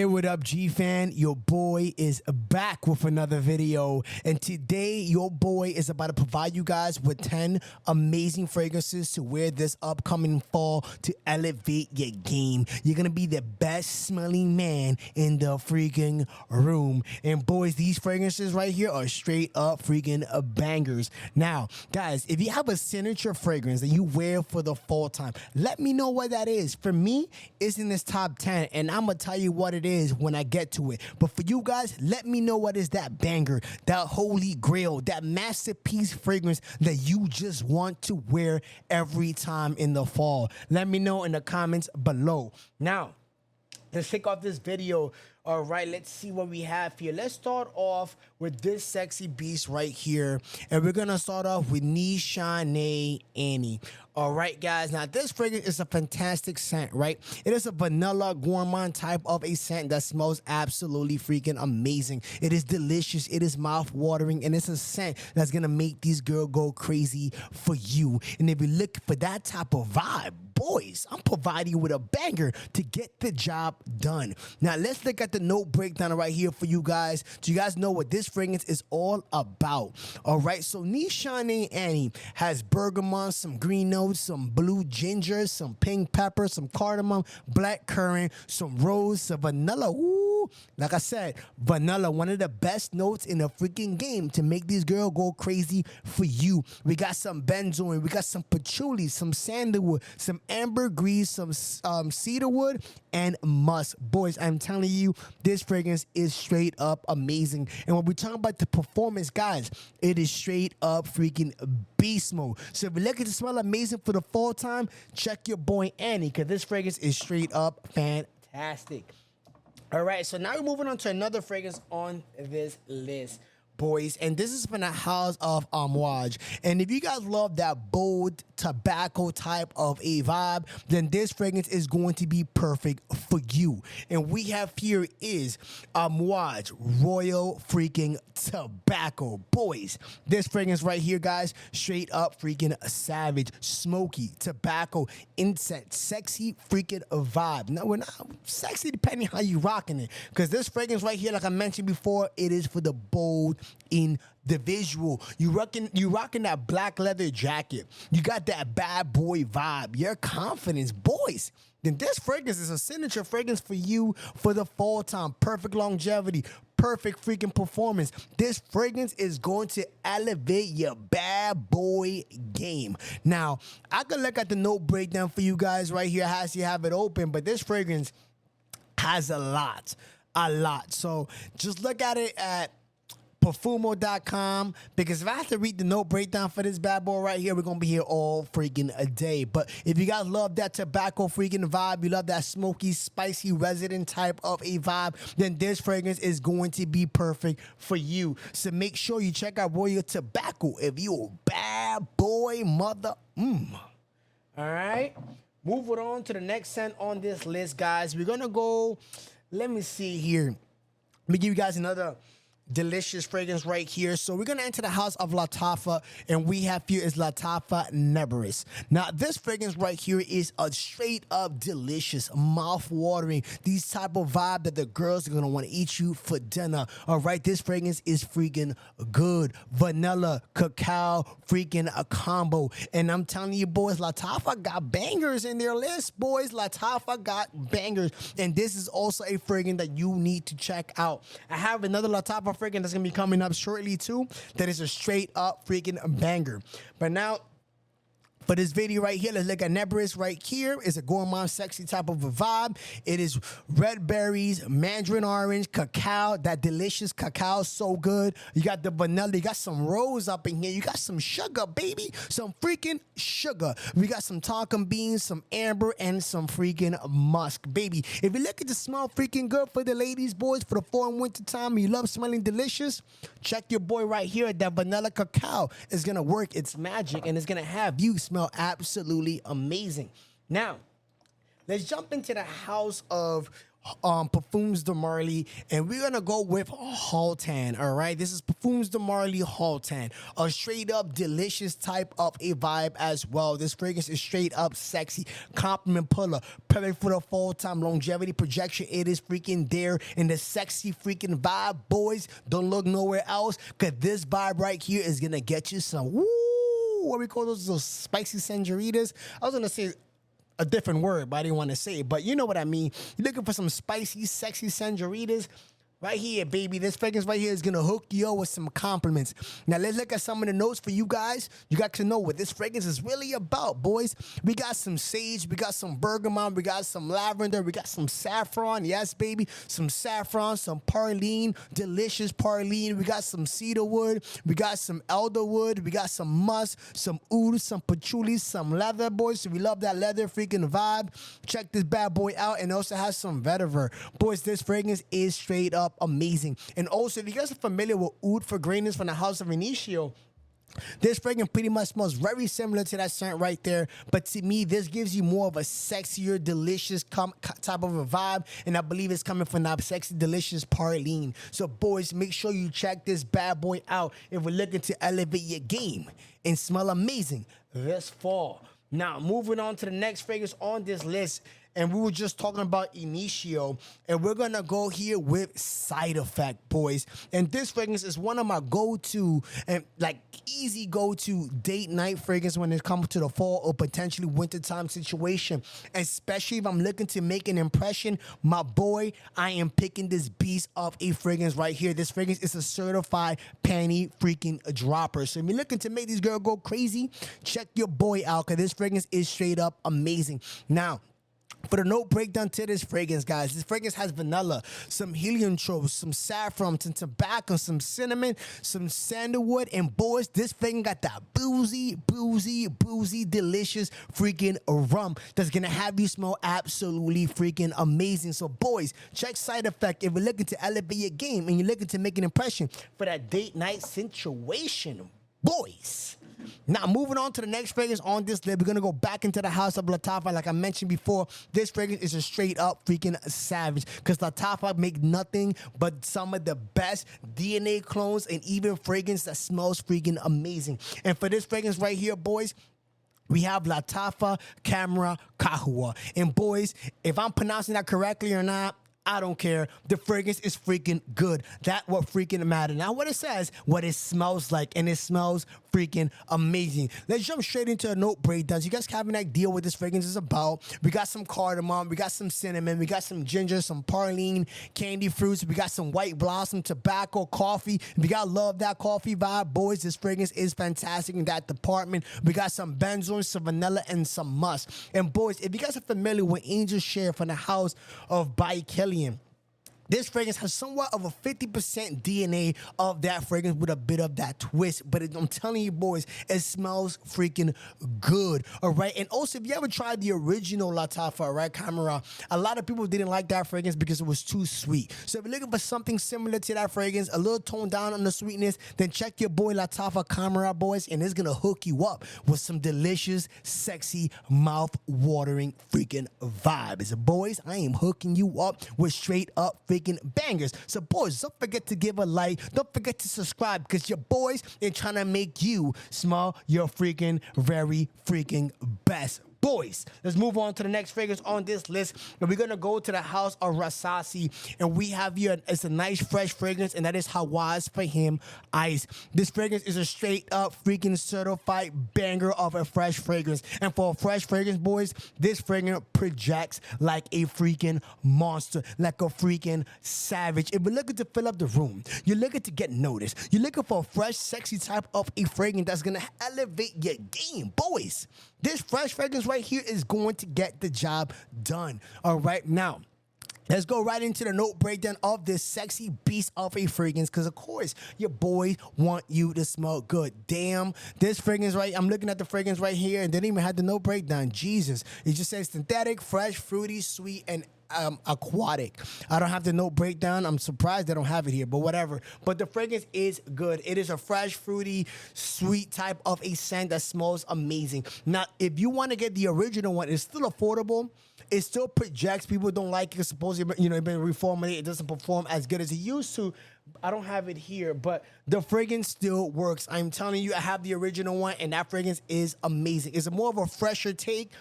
Hey, what up, G-Fan? Your boy is back with another video. And today, your boy is about to provide you guys with 10 amazing fragrances to wear this upcoming fall to elevate your game. You're going to be the best smelling man in the freaking room. And boys, these fragrances right here are straight up freaking bangers. Now, guys, if you have a signature fragrance that you wear for the fall time, let me know what that is. For me, it's in this top 10, and I'm going to tell you what it is when I get to it. But for you guys, let me know what is that banger, that holy grail, that masterpiece fragrance that you just want to wear every time in the fall. Let me know in the comments below. Now, let's kick off this video. All right, let's see what we have here. Let's start off with this sexy beast right here. And we're going to start off with Nishane Annie. All right, guys. Now, this fragrance is a fantastic scent, right? It is a vanilla gourmand type of a scent that smells absolutely freaking amazing. It is delicious. It is mouth-watering. And it's a scent that's going to make these girls go crazy for you. And if you're looking for that type of vibe, boys, I'm providing you with a banger to get the job done. Now, let's look at the note breakdown right here for you guys. So you guys know what this fragrance is all about. All right, so Nishane Annie has bergamot, some green notes, some blue ginger, some pink pepper, some cardamom, black currant, some rose, some vanilla. Ooh, like I said, vanilla, one of the best notes in the freaking game to make these girls go crazy for you. We got some benzoin, we got some patchouli, some sandalwood, some ambergris, some cedarwood, and musk. Boys, I'm telling you, this fragrance is straight up amazing. And when we talk about the performance, guys, it is straight up freaking beast mode. So if you're looking to smell amazing for the fall time, check your boy Annie, because this fragrance is straight up fantastic. All right, so now we're moving on to another fragrance on this list, boys, and this is from the house of Amouage. And if you guys love that bold tobacco type of a vibe, then this fragrance is going to be perfect for you. And we have here is Amouage Royal freaking Tobacco. Boys, this fragrance right here, guys, straight up freaking savage, smoky, tobacco, incense, sexy freaking vibe. Now, we're not sexy depending how you rocking it, because this fragrance right here, like I mentioned before, it is for the bold individual. You rocking that black leather jacket. You got that bad boy vibe. Your confidence, boys. Then this fragrance is a signature fragrance for you for the fall time. Perfect longevity, perfect freaking performance. This fragrance is going to elevate your bad boy game. Now, I can look at the note breakdown for you guys right here as you have it open, but this fragrance has a lot. So just look at it at Perfumo.com, because if I have to read the note breakdown for this bad boy right here, we're gonna be here all freaking a day. But if you guys love that tobacco freaking vibe, you love that smoky, spicy, resident type of a vibe, then this fragrance is going to be perfect for you. So make sure you check out Royal Tobacco if you're a bad boy mother. All right, moving on to the next scent on this list, guys. We're gonna go, let me see here. Let me give you guys another delicious fragrance right here. So we're gonna enter the house of Lattafa, and we have here is Lattafa Nebris. Now this fragrance right here is a straight up delicious, mouth watering, these type of vibe that the girls are gonna want to eat you for dinner. All right, this fragrance is freaking good. Vanilla, cacao, freaking a combo. And I'm telling you, boys, Lattafa got bangers in their list, boys. Lattafa got bangers, and this is also a fragrance that you need to check out. I have another Lattafa fragrance that's gonna be coming up shortly too, that is a straight up freaking banger. But now, for this video right here, let's look at Nebris right here. It's a gourmand, sexy type of a vibe. It is red berries, mandarin orange, cacao. That delicious cacao, so good. You got the vanilla. You got some rose up in here. You got some sugar, baby. Some freaking sugar. We got some tonka beans, some amber, and some freaking musk, baby. If you're looking to smell freaking good for the ladies, boys, for the fall and winter time, and you love smelling delicious, check your boy right here. That vanilla cacao is gonna work its magic, and it's gonna have you smell absolutely amazing. Now, let's jump into the house of Parfums de Marley, and we're gonna go with Haltan. All right, this is Parfums de Marley Haltan, a straight up delicious type of a vibe as well. This fragrance is straight up sexy, compliment puller, perfect for the full time longevity projection. It is freaking there in the sexy freaking vibe, boys. Don't look nowhere else, cause this vibe right here is gonna get you some woo. What we call those spicy senoritas? I was gonna say a different word, but I didn't want to say it. But you know what I mean. You're looking for some spicy, sexy senoritas. Right here, baby. This fragrance right here is going to hook you up with some compliments. Now, let's look at some of the notes for you guys. You got to know what this fragrance is really about, boys. We got some sage. We got some bergamot. We got some lavender. We got some saffron. Yes, baby. Some saffron, some parline, delicious parline. We got some cedarwood. We got some elderwood. We got some musk, some oud, some patchouli, some leather, boys. So we love that leather freaking vibe. Check this bad boy out. And also has some vetiver. Boys, this fragrance is straight up amazing. And also, if you guys are familiar with oud fragrance from the House of Initio, this fragrance pretty much smells very similar to that scent right there, but to me, this gives you more of a sexier, delicious type of a vibe, and I believe it's coming from that sexy, delicious parline. So, boys, make sure you check this bad boy out if we're looking to elevate your game and smell amazing this fall. Now, moving on to the next fragrance on this list, and we were just talking about Initio, and we're gonna go here with Side Effect, boys. And this fragrance is one of my go-to and like easy go-to date night fragrance when it comes to the fall or potentially wintertime situation. Especially if I'm looking to make an impression, my boy, I am picking this beast of a fragrance right here. This fragrance is a certified panty freaking dropper. So if you're looking to make this girl go crazy, check your boy out, because this fragrance is straight up amazing. Now, for the note breakdown to this fragrance, guys, this fragrance has vanilla, some heliotrope, some saffron, some tobacco, some cinnamon, some sandalwood, and boys, this fragrance got that boozy, delicious freaking rum that's gonna have you smell absolutely freaking amazing. So, boys, check Side Effect if you're looking to elevate your game and you're looking to make an impression for that date night situation, boys. Now, moving on to the next fragrance on this list, we're going to go back into the house of Lattafa. Like I mentioned before, this fragrance is a straight up freaking savage, because Lattafa make nothing but some of the best DNA clones and even fragrance that smells freaking amazing. And for this fragrance right here, boys, we have Lattafa Camera Kahua. And boys, if I'm pronouncing that correctly or not, I don't care. The fragrance is freaking good. That what freaking matters. Now, what it says, what it smells like, and it smells freaking amazing. Let's jump straight into a note breakdown. So you guys have an idea what this fragrance is about. We got some cardamom, we got some cinnamon, we got some ginger, some parline, candy fruits, we got some white blossom, tobacco, coffee. We got love that coffee vibe, boys. This fragrance is fantastic in that department. We got some benzoin, some vanilla, and some musk. And boys, if you guys are familiar with Angel Share from the House of Baikelian, this fragrance has somewhat of a 50% DNA of that fragrance with a bit of that twist. But I'm telling you, boys, it smells freaking good. All right. And also, if you ever tried the original Lattafa, right, Camera, a lot of people didn't like that fragrance because it was too sweet. So if you're looking for something similar to that fragrance, a little toned down on the sweetness, then check your boy Lattafa Camera, boys, and it's going to hook you up with some delicious, sexy, mouth-watering freaking vibes. Boys, I am hooking you up with straight up freaking bangers. So, boys, don't forget to give a like. Don't forget to subscribe, because your boys are trying to make you smell your freaking very freaking best. Boys, let's move on to the next fragrance on this list. And we're going to go to the House of Rasasi. And we have here, it's a nice fresh fragrance, and that is Hawaii for him Ice. This fragrance is a straight up freaking certified banger of a fresh fragrance. And for a fresh fragrance, boys, this fragrance projects like a freaking monster, like a freaking savage. If you're looking to fill up the room, you're looking to get noticed, you're looking for a fresh, sexy type of a fragrance that's going to elevate your game, boys, this fresh fragrance right here is going to get the job done. All right, now, let's go right into the note breakdown of this sexy beast of a fragrance, because, of course, your boys want you to smell good. Damn, this fragrance right, I'm looking at the fragrance right here, and they didn't even have the note breakdown. Jesus. It just says synthetic, fresh, fruity, sweet, and aquatic. I don't have the note breakdown. I'm surprised they don't have it here, but whatever. But the fragrance is good. It is a fresh, fruity, sweet type of a scent that smells amazing. Now, if you want to get the original one, it's still affordable, It still projects. People don't like it. Supposedly, you know, it's been reformulated. It doesn't perform as good as it used to. I don't have it here, but the fragrance still works. I'm telling you, I have the original one, and that fragrance is amazing. It's more of a fresher take,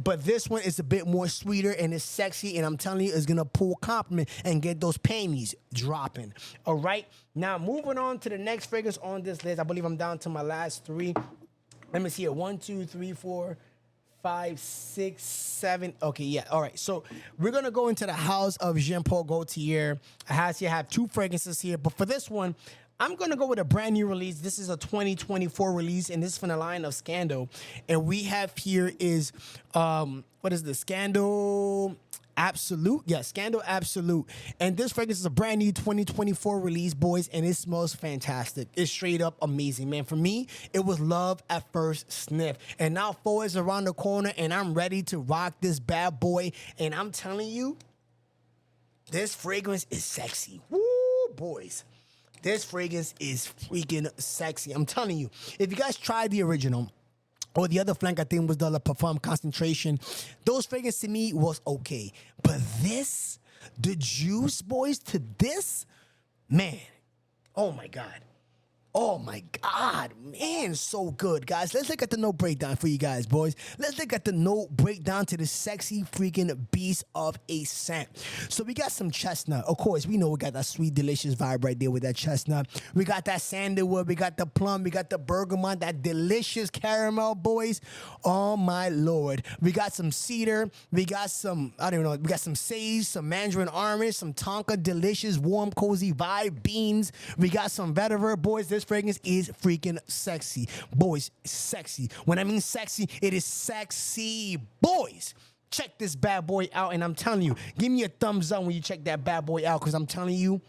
but this one is a bit more sweeter and it's sexy, and I'm telling you, it's gonna pull compliment and get those panties dropping. All right, now moving on to the next fragrance on this list. I believe I'm down to my last three. Let me see it. 1, 2, 3, 4, 5, 6, 7. Okay, yeah. All right. So we're gonna go into the house of Jean Paul Gaultier. I have two fragrances here, but for this one, I'm gonna go with a brand new release. This is a 2024 release, and this is from the line of Scandal. And we have here is what is this? Scandal Absolute. Yeah, Scandal Absolute. And this fragrance is a brand new 2024 release, boys, and it smells fantastic. It's straight up amazing, man. For me, it was love at first sniff. And now fall is around the corner, and I'm ready to rock this bad boy. And I'm telling you, this fragrance is sexy. Woo, boys. This fragrance is freaking sexy. I'm telling you, if you guys tried the original, or the other flank, I think, was the La Parfum Concentration. Those fragrances to me was okay. But this, the juice, boys, to this, man, oh my God. Oh my God, man, so good, guys. Let's look at the note breakdown for you guys, boys. Let's look at the note breakdown to the sexy freaking beast of a scent. So we got some chestnut. Of course, we know we got that sweet, delicious vibe right there with that chestnut. We got that sandalwood. We got the plum. We got the bergamot, that delicious caramel, boys. Oh my Lord. We got some cedar. We got some, I don't know, we got some sage, some mandarin orange, some tonka, delicious, warm, cozy vibe, beans. We got some vetiver, boys. This fragrance is freaking sexy. Boys, sexy. When I mean sexy, it is sexy. Boys, check this bad boy out, and I'm telling you, give me a thumbs up when you check that bad boy out, because I'm telling you,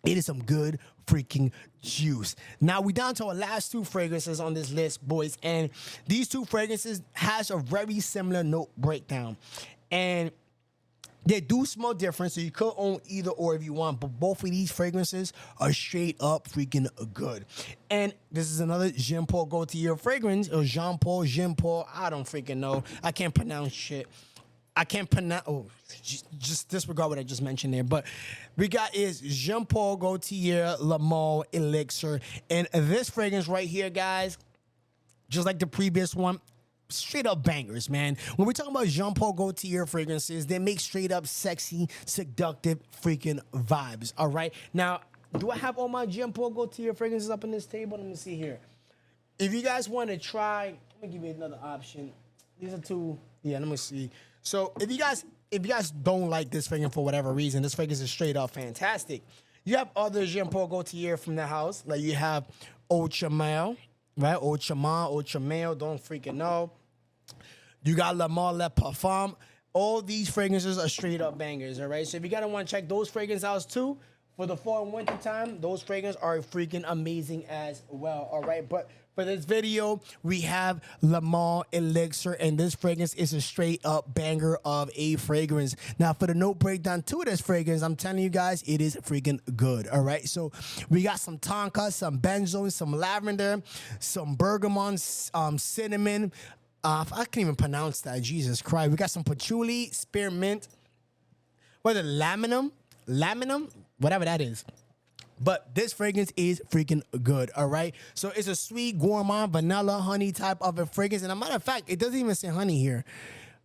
it is some good freaking juice. Now we down to our last two fragrances on this list, boys, and these two fragrances has a very similar note breakdown, and they do smell different, so you could own either or if you want, but both of these fragrances are straight up freaking good. And this is another Jean Paul Gaultier fragrance, or Jean Paul, I don't freaking know. I can't pronounce shit. I can't pronounce, just disregard what I just mentioned there. But we got is Jean Paul Gaultier Le Male Elixir. And this fragrance right here, guys, just like the previous one, straight up bangers, man. When we're talking about Jean Paul Gaultier fragrances, they make straight up sexy, seductive freaking vibes. All right. Now, do I have all my Jean Paul Gaultier fragrances up on this table? Let me see here. If you guys want to try, let me give you another option. These are two. Yeah, let me see. So if you guys don't like this fragrance for whatever reason, this fragrance is straight up fantastic. You have other Jean Paul Gaultier from the house, like you have Eau Chamel, right? Eau Chamel, don't freaking know. You got Le Male Le Parfum. All these fragrances are straight up bangers, all right? So if you gotta want to check those fragrances out too, for the fall and winter time, those fragrances are freaking amazing as well, all right? But for this video, we have Le Male Elixir, and this fragrance is a straight up banger of a fragrance. Now, for the note breakdown to this fragrance, I'm telling you guys, it is freaking good, all right? So we got some tonka, some benzoin, some lavender, some bergamot, cinnamon. I can't even pronounce that, Jesus Christ. We got some patchouli, spearmint, laminum, whatever that is. But this fragrance is freaking good, all right? So it's a sweet, gourmand, vanilla, honey type of a fragrance. And a matter of fact, it doesn't even say honey here.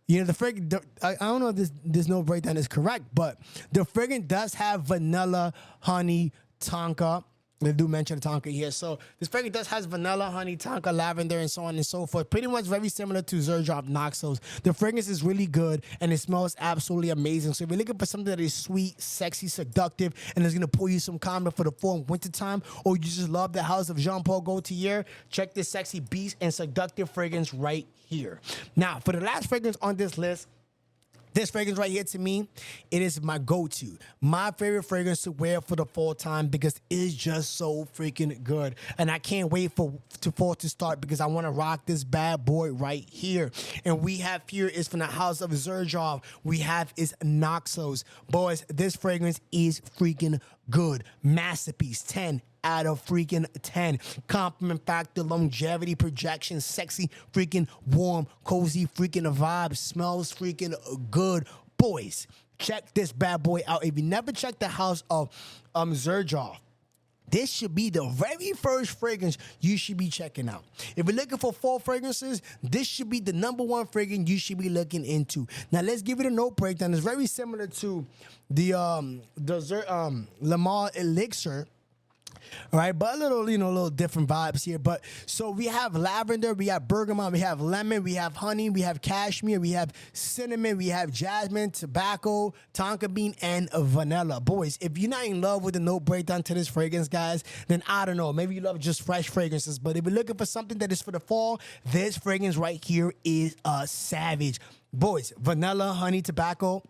You know, the fragrance, I don't know if this note breakdown is correct, but the fragrance does have vanilla, honey, tonka. They do mention tonka here. So this fragrance does has vanilla, honey, tonka, lavender, and so on and so forth. Pretty much very similar to Xerdrop Noxos. The fragrance is really good, and it smells absolutely amazing. So if you're looking for something that is sweet, sexy, seductive, and is going to pull you some comment for the fall and winter time, or you just love the house of Jean Paul Gaultier, check this sexy beast and seductive fragrance right here. Now, for the last fragrance on this list, this fragrance right here, to me, it is my go-to. My favorite fragrance to wear for the fall time because it is just so freaking good. And I can't wait for fall to start because I want to rock this bad boy right here. And we have here is from the house of Xerdrop. We have is Noxos. Boys, this fragrance is freaking good. Masterpiece, 10 out of freaking 10. Compliment factor, longevity, projection, sexy, freaking warm, cozy, freaking vibe, smells freaking good. Boys, check this bad boy out. If you never checked the house of Zerjoff, this should be the very first fragrance you should be checking out. If you're looking for fall fragrances, this should be the #1 fragrance you should be looking into. Now let's give it a note breakdown. It's very similar to the Lamar Elixir. All right, but a little different vibes here. But so we have lavender, we have bergamot, we have lemon, we have honey, we have cashmere, we have cinnamon, we have jasmine, tobacco, tonka bean, and vanilla. Boys, if you're not in love with the note breakdown to this fragrance, guys, then I don't know. Maybe you love just fresh fragrances. But if you're looking for something that is for the fall, this fragrance right here is a savage. Boys, vanilla, honey, tobacco.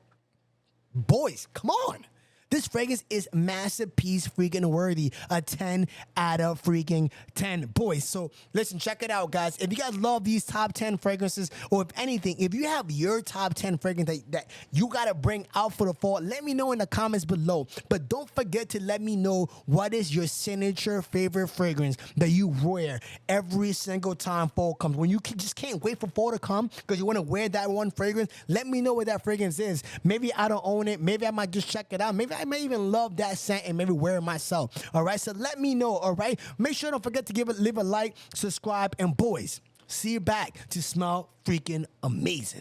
Boys, come on. This fragrance is masterpiece freaking worthy. A 10 out of freaking 10. Boys, so listen, check it out, guys. If you guys love these top 10 fragrances, or if anything, if you have your top 10 fragrance that you got to bring out for the fall, let me know in the comments below. But don't forget to let me know what is your signature favorite fragrance that you wear every single time fall comes. When you just can't wait for fall to come because you want to wear that one fragrance, let me know what that fragrance is. Maybe I don't own it. Maybe I might just check it out. Maybe I may even love that scent and maybe wear it myself. All right, so let me know. All right, make sure don't forget to leave a like, subscribe, and boys, see you back to smell freaking amazing.